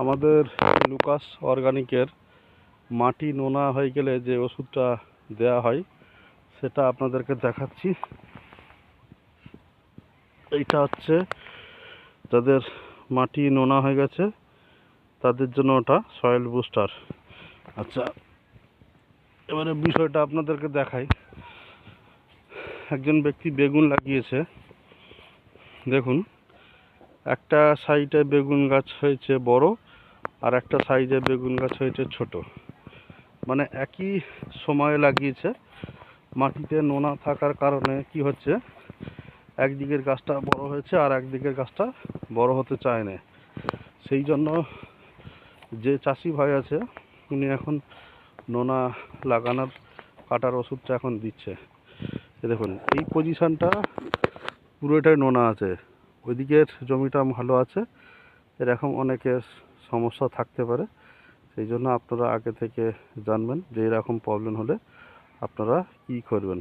আমাদের লুকাস অর্গানিকের মাটি নোনা হয়ে গেলে যে ওষুধটা দেয়া হয় সেটা আপনাদেরকে দেখাচ্ছি। এইটা হচ্ছে যাদের মাটি নোনা হয়ে গেছে তাদের জন্য ওটা সয়েল বুস্টার। আচ্ছা, এবারে বিষয়টা আপনাদেরকে দেখাই। একজন ব্যক্তি বেগুন লাগিয়েছে, দেখুন একটা সাইডে বেগুন গাছ হয়েছে বড় আর একটা সাইডে বেগুন গাছ হয়েছে ছোট, মানে একই সময়ে লাগিয়েছে। মাটিতে নোনা থাকার কারণে কি হচ্ছে, একদিকের গাছটা বড় হয়েছে আর একদিকের গাছটা বড় হতে চায় না। সেই জন্য যে চাষি ভাই আছে উনি এখন নোনা লাগানোর কাটার ওষুধটা এখন দিচ্ছে। দেখুন এই পজিশনটা পুরোটাই নোনা আছে, ওইদিকের জমিটা ভালো আছে। এরকম অনেকের সমস্যা থাকতে পারে, সেই জন্য আপনারা আগে থেকে জানবেন যে এরকম প্রবলেম হলে আপনারা কি করবেন।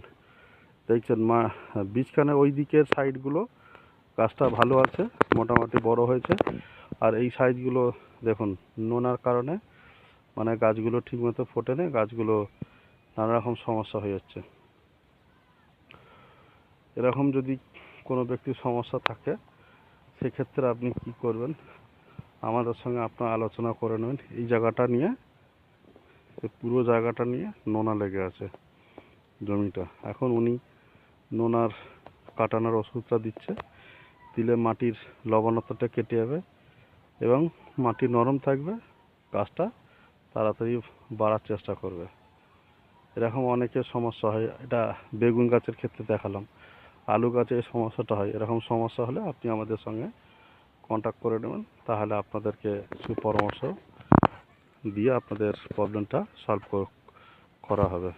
দেখছেন বীজখানে ওই দিকের সাইডগুলো গাছটা ভালো আছে, মোটামুটি বড় হয়েছে, আর এই সাইডগুলো দেখুন নোনার কারণে মানে গাছগুলো ঠিকমতো ফোটে না, গাছগুলো নানা রকম সমস্যা হয়ে যাচ্ছে। এরকম যদি কোনো ব্যক্তির সমস্যা থাকে সেক্ষেত্রে আপনি কি করবেন, আমাদের সঙ্গে আপনার আলোচনা করে নেবেন। এই জায়গাটা নিয়ে, পুরো জায়গাটা নিয়ে নোনা লেগে আছে জমিটা। এখন উনি নোনার কাটানোর ওষুধটা দিচ্ছে, দিলে মাটির লবণতাটা কেটে যাবে এবং মাটি নরম থাকবে, গাছটা তাড়াতাড়ি বাড়ার চেষ্টা করবে। এরকম অনেকের সমস্যা হয়, এটা বেগুন গাছের ক্ষেত্রে দেখালাম। আলু গাছে এই সমস্যাটা হয়। এরকম সমস্যা হলে আপনি আমাদের সঙ্গে কন্ট্যাক্ট করে নেবেন, তাহলে আপনাদেরকে সুপরামর্শ দিয়ে আপনাদের প্রবলেমটা সলভ করা হবে।